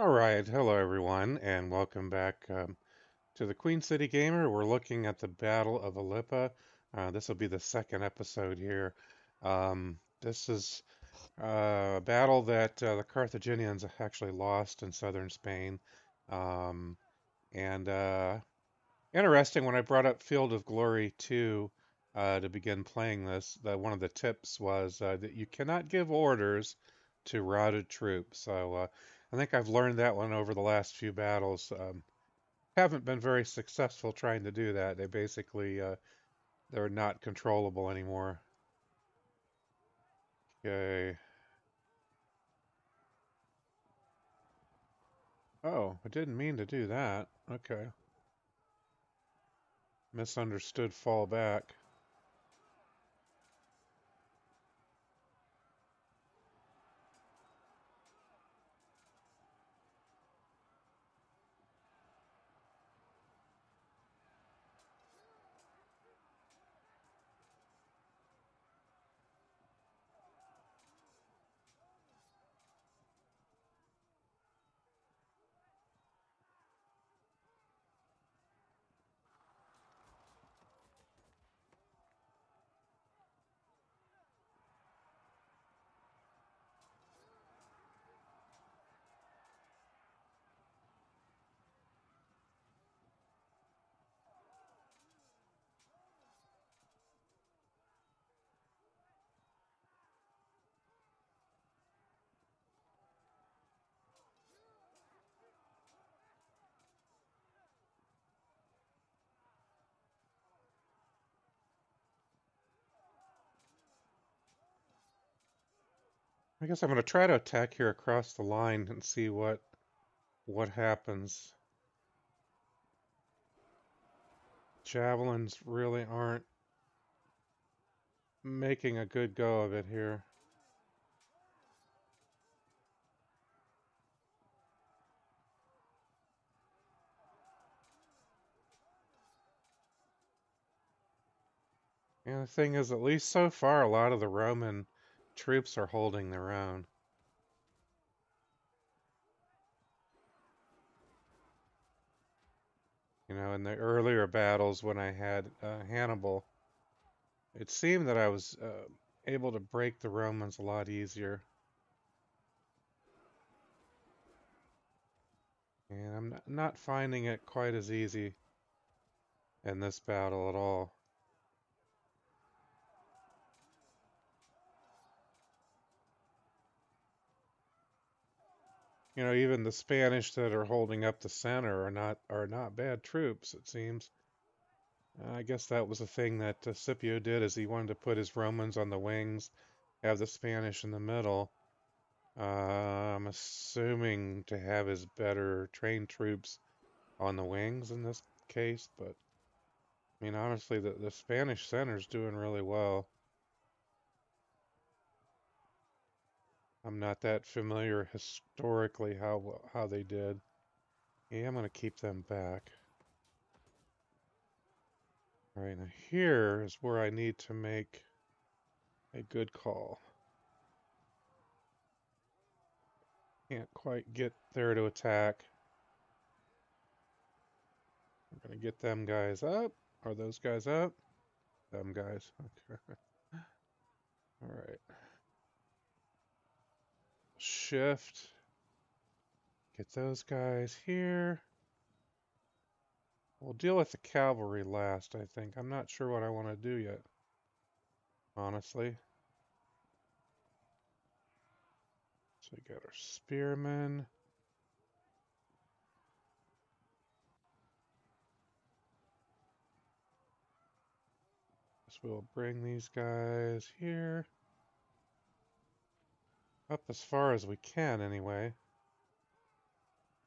All right, hello everyone, and welcome back to the Queen City Gamer. We're looking at the Battle of Ilipa. This will be the second episode here. This is a battle that the Carthaginians actually lost in southern Spain. Um, and interesting, when I brought up Field of Glory 2 to begin playing this, one of the tips was that you cannot give orders to routed troops. So I think I've learned that one over the last few battles. Haven't been very successful trying to do that. They basically they're not controllable anymore. Okay. Oh, I didn't mean to do that. Okay. Misunderstood fall back. I guess I'm going to try to attack here across the line and see what happens. Javelins really aren't making a good go of it here. And the thing is, at least so far, a lot of the Roman troops are holding their own. You know, in the earlier battles when I had Hannibal, it seemed that I was able to break the Romans a lot easier. And I'm not finding it quite as easy in this battle at all. You know, even the Spanish that are holding up the center are not bad troops, it seems. I guess that was a thing that Scipio did, is he wanted to put his Romans on the wings, have the Spanish in the middle. I'm assuming to have his better trained troops on the wings in this case, but I mean, honestly, the Spanish center's doing really well. I'm not that familiar historically how they did. Yeah, I'm gonna keep them back. All right, now here is where I need to make a good call. Can't quite get there to attack. I'm gonna get them guys up. Are those guys up? Them guys. Okay. All right. Shift. Get those guys here. We'll deal with the cavalry last, I think. I'm not sure what I want to do yet, honestly. So we got our spearmen. So we'll bring these guys here. Up as far as we can, anyway.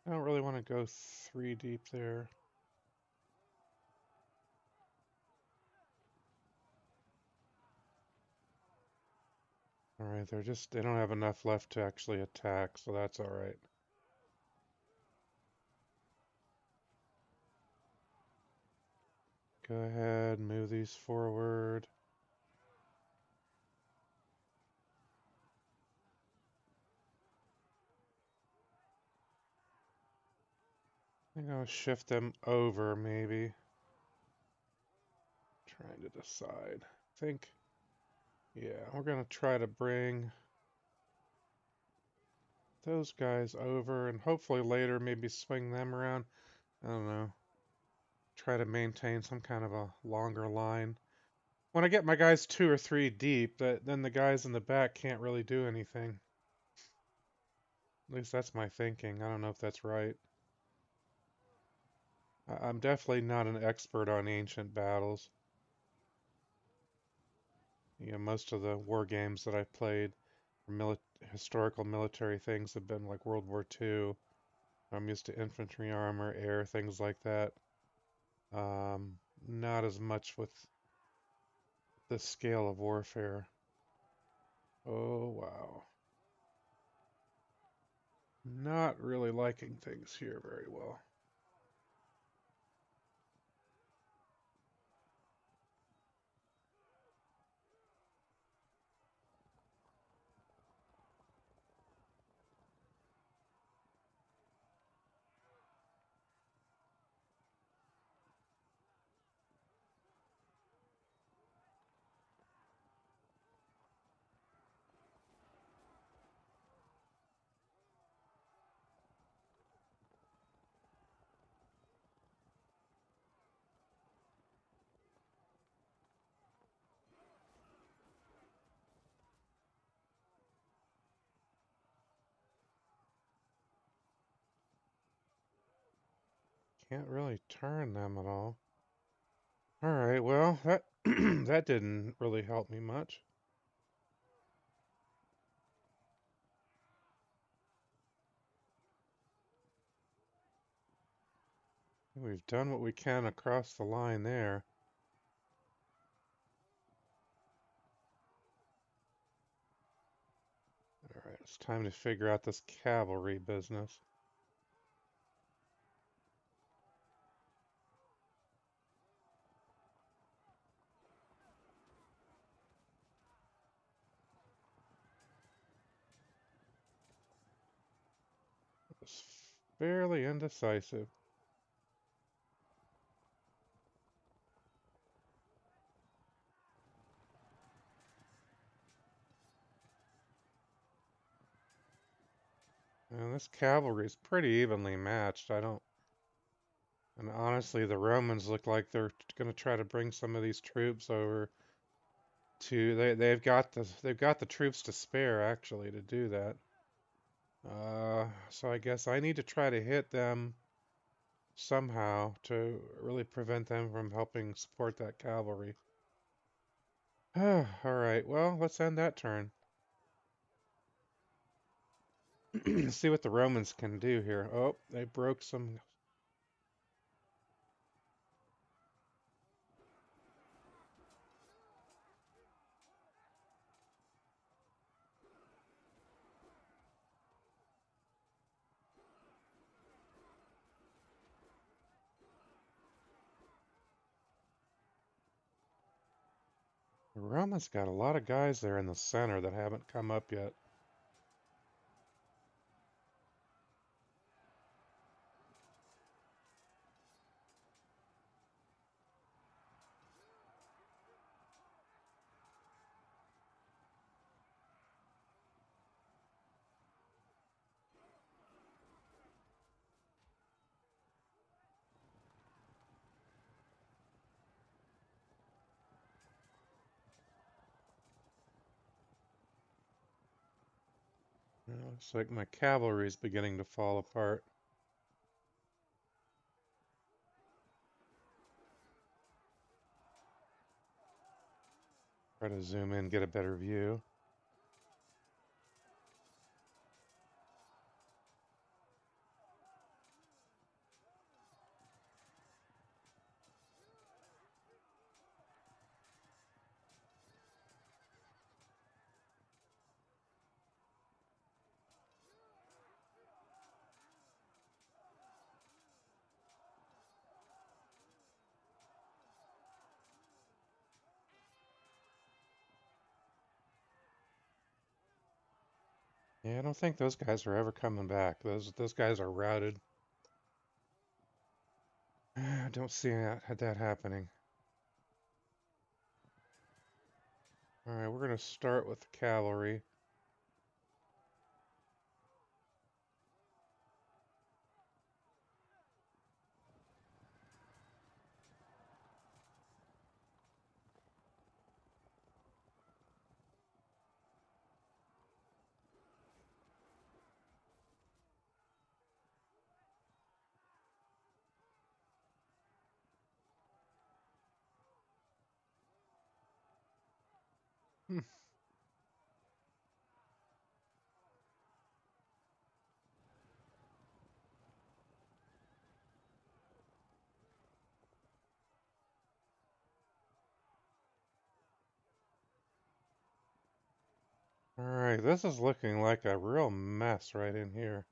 I don't really want to go 3 deep there. Alright, they don't have enough left to actually attack, so that's alright. Go ahead, move these forward. I'm gonna shift them over, maybe. Trying to decide. I think, yeah, we're gonna try to bring those guys over and hopefully later maybe swing them around. I don't know. Try to maintain some kind of a longer line. When I get my guys 2 or 3 deep, then the guys in the back can't really do anything. At least that's my thinking. I don't know if that's right. I'm definitely not an expert on ancient battles. You know, most of the war games that I've played, historical military things have been like World War II. I'm used to infantry armor, air, things like that. Not as much with the scale of warfare. Oh, wow. Not really liking things here very well. Can't really turn them at all. Alright, well, that that didn't really help me much. We've done what we can across the line there. Alright, it's time to figure out this cavalry business. It's fairly indecisive. And this cavalry is pretty evenly matched. I don't. And honestly, the Romans look like they're going to try to bring some of these troops over to. They've got the troops to spare actually to do that. So I guess I need to try to hit them somehow to really prevent them from helping support that cavalry. All right, well, let's end that turn. See what the Romans can do here. Oh, they broke some. The Romans got a lot of guys there in the center that haven't come up yet. Looks like my cavalry's beginning to fall apart. Try to zoom in, get a better view. Yeah, I don't think those guys are ever coming back. Those guys are routed. don't see that happening. All right, we're going to start with cavalry. Hmm. All right, this is looking like a real mess right in here.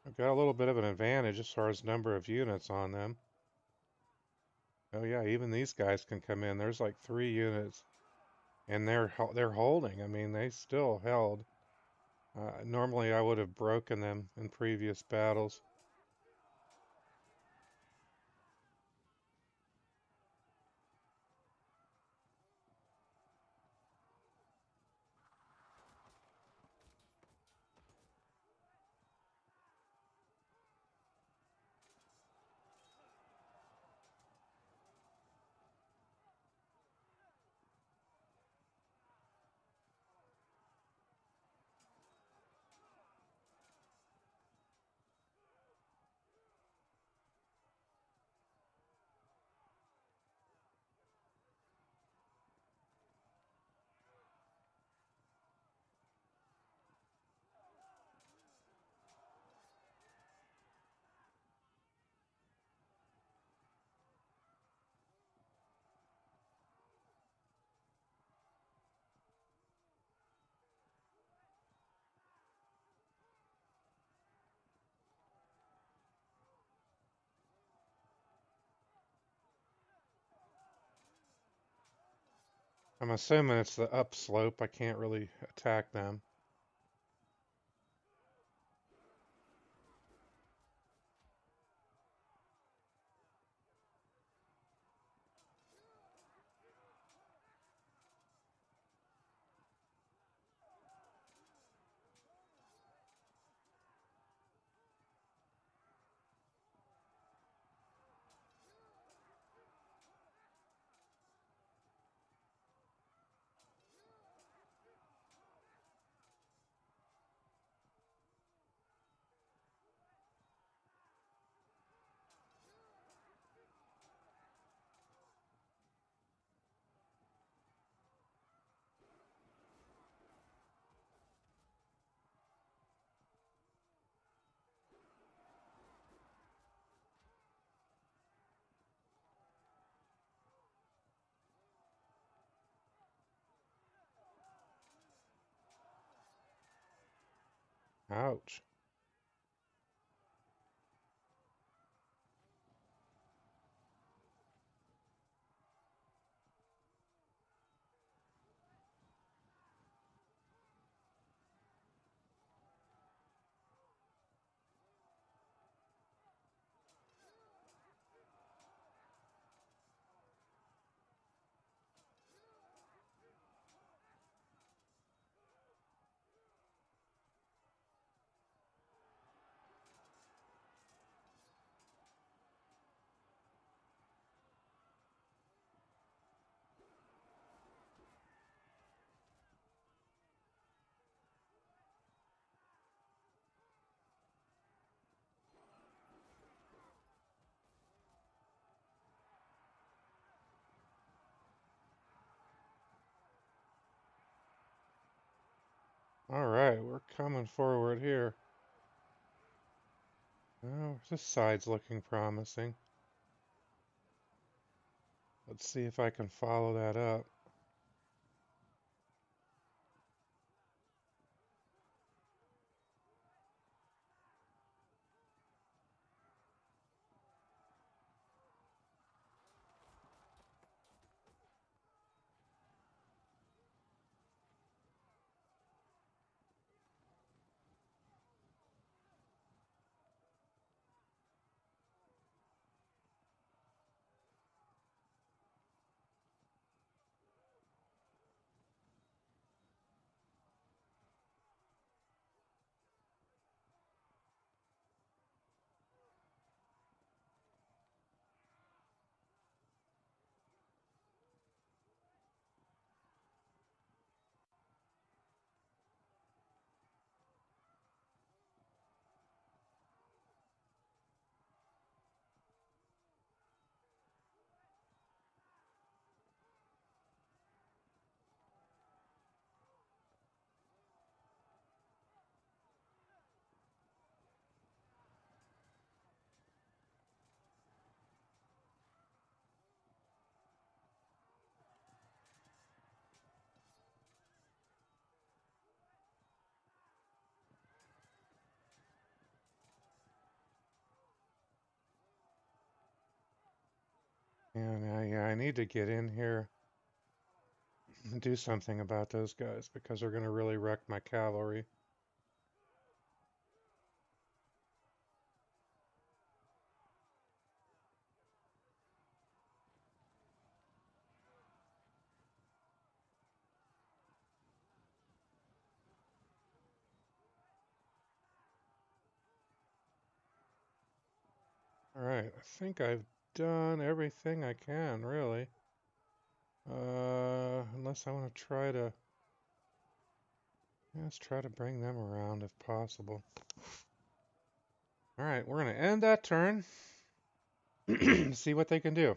I've got a little bit of an advantage as far as number of units on them. Oh yeah, even these guys can come in. There's like 3 units, and they're holding. I mean, they still held. Normally, I would have broken them in previous battles. I'm assuming it's the upslope. I can't really attack them. Ouch. All right, we're coming forward here. Oh, this side's looking promising. Let's see if I can follow that up. And yeah, I need to get in here and do something about those guys because they're going to really wreck my cavalry. All right, I think I've done everything I can, really. Unless I want to try to, yeah, let's try to bring them around if possible. All right, we're going to end that turn. See what they can do.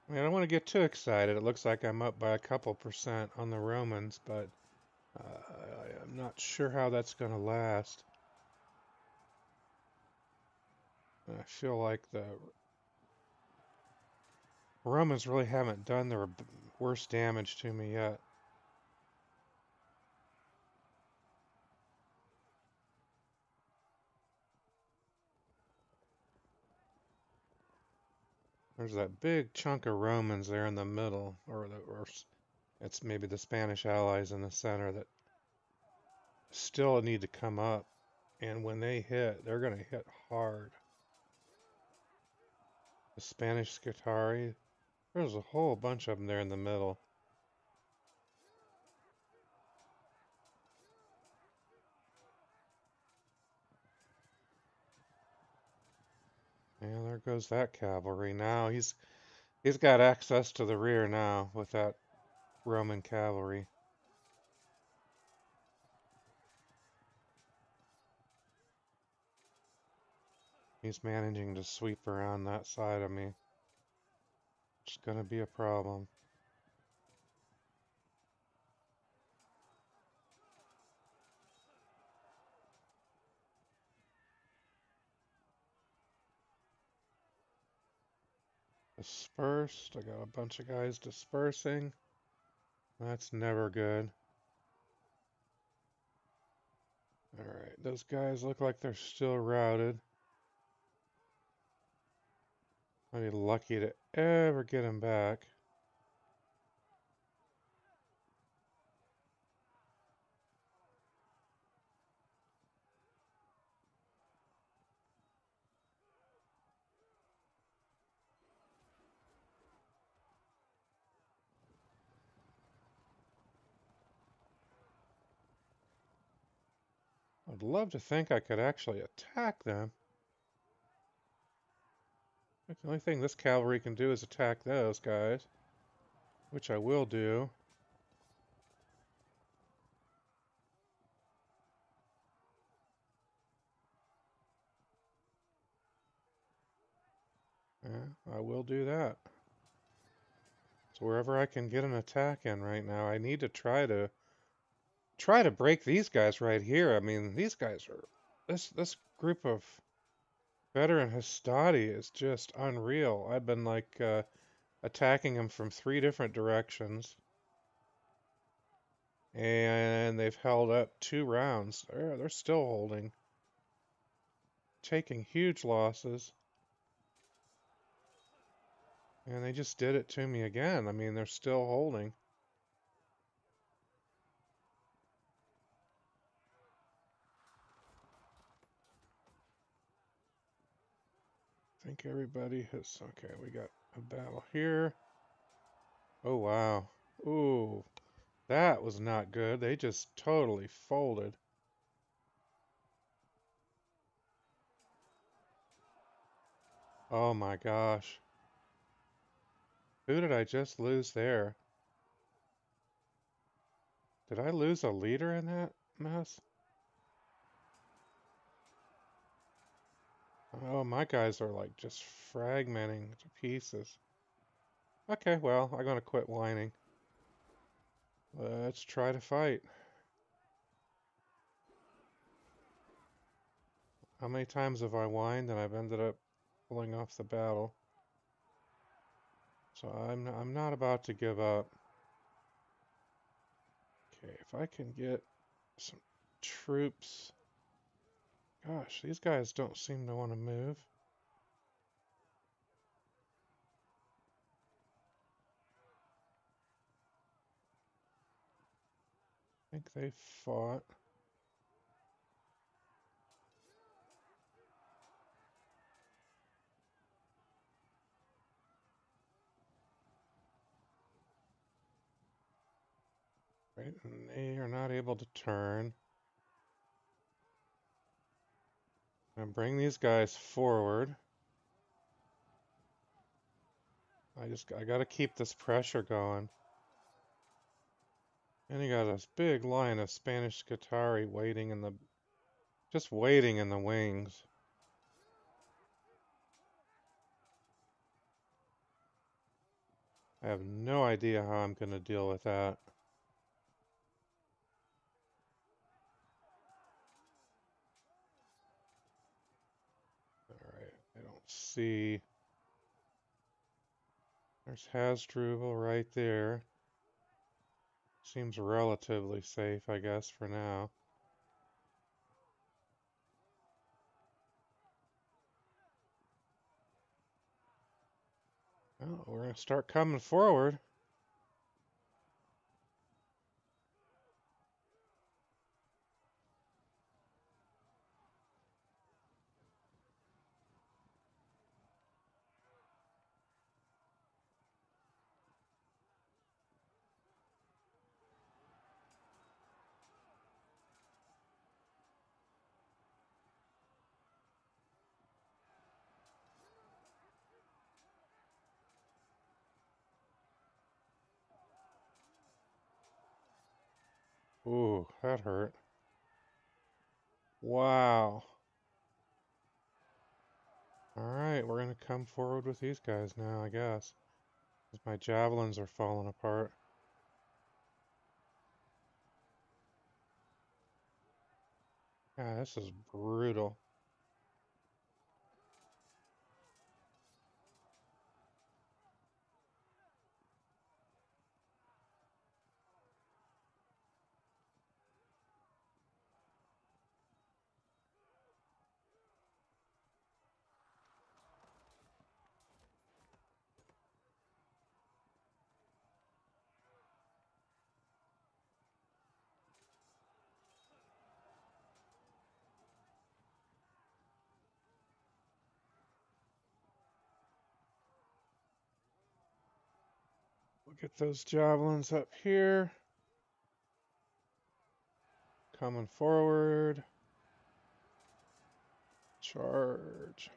I mean, I don't want to get too excited. It looks like I'm up by a couple percent on the Romans, but I'm not sure how that's going to last. I feel like the Romans really haven't done their worst damage to me yet. There's that big chunk of Romans there in the middle, or it's maybe the Spanish allies in the center that still need to come up. And when they hit, they're going to hit hard. The Spanish Scutari, there's a whole bunch of them there in the middle. And there goes that cavalry. Now he's got access to the rear now with that Roman cavalry. He's managing to sweep around that side of me. It's gonna be a problem. Dispersed. I got a bunch of guys dispersing. That's never good. Alright, those guys look like they're still routed. I'd be lucky to ever get them back. I'd love to think I could actually attack them. The only thing this cavalry can do is attack those guys, which I will do. Yeah, I will do that. So wherever I can get an attack in right now, I need to try to break these guys right here. I mean, these guys are this group of veteran Hastati is just unreal. I've been like attacking them from 3 different directions, and they've held up 2 rounds. They're still holding, taking huge losses, and they just did it to me again. I mean, they're still holding. I think everybody has. Okay, we got a battle here. Oh wow. Ooh, that was not good. They just totally folded. Oh my gosh. Who did I just lose there? Did I lose a leader in that mess? Oh, my guys are like just fragmenting to pieces. Okay, well, I'm gonna quit whining. Let's try to fight. How many times have I whined and I've ended up pulling off the battle? So I'm not about to give up. Okay, if I can get some troops. Gosh, these guys don't seem to want to move. I think they fought. Right, and they are not able to turn. And bring these guys forward. I gotta keep this pressure going. And you got this big line of Spanish Scutari waiting in the just waiting in the wings. I have no idea how I'm gonna deal with that. Alright, I don't see. There's Hasdrubal right there. Seems relatively safe, I guess, for now. Well, we're gonna start coming forward. Ooh, that hurt. Wow. Alright, we're gonna come forward with these guys now, I guess. 'Cause my javelins are falling apart. Yeah, this is brutal. We'll get those javelins up here. Coming forward. Charge.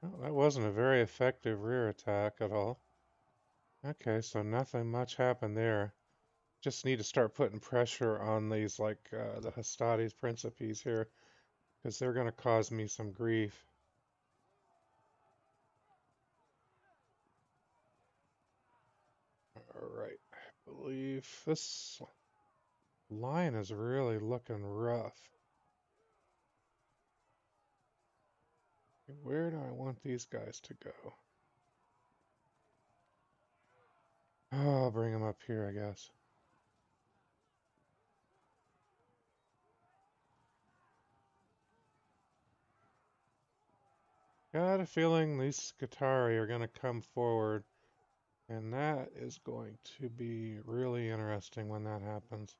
Well, that wasn't a very effective rear attack at all. Okay, so nothing much happened there. Just need to start putting pressure on these, like the Hastades Principes here, because they're going to cause me some grief. Alright, I believe this line is really looking rough. Where do I want these guys to go? Oh, I'll bring them up here, I guess. Got a feeling these Scutari are going to come forward, and that is going to be really interesting when that happens.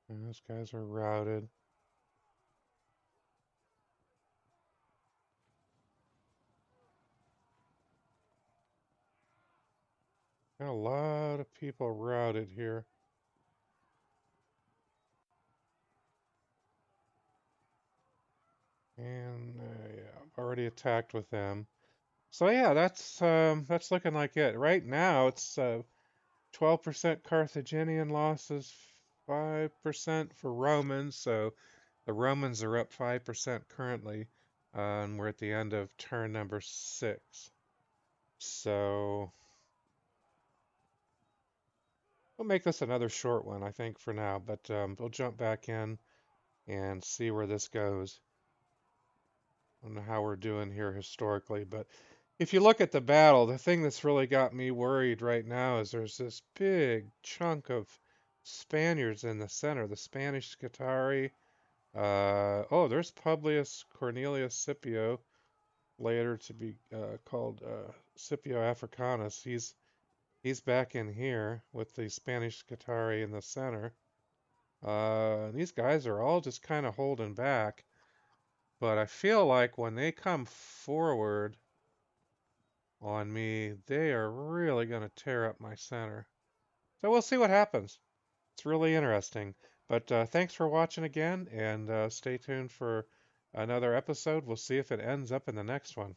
And those guys are routed. Got a lot of people routed here. And yeah, I've already attacked with them. So yeah, that's looking like it. Right now, it's 12% Carthaginian losses, 5% for Romans. So the Romans are up 5% currently, and we're at the end of turn number 6. So we'll make this another short one, I think, for now. But we'll jump back in and see where this goes. I don't know how we're doing here historically, but if you look at the battle, the thing that's really got me worried right now is there's this big chunk of Spaniards in the center, the Spanish Scutari. Oh, there's Publius Cornelius Scipio, later to be called Scipio Africanus. He's back in here with the Spanish Scutari in the center. These guys are all just kind of holding back, but I feel like when they come forward on me, they are really going to tear up my center. So we'll see what happens. It's really interesting. But thanks for watching again, and stay tuned for another episode. We'll see if it ends up in the next one.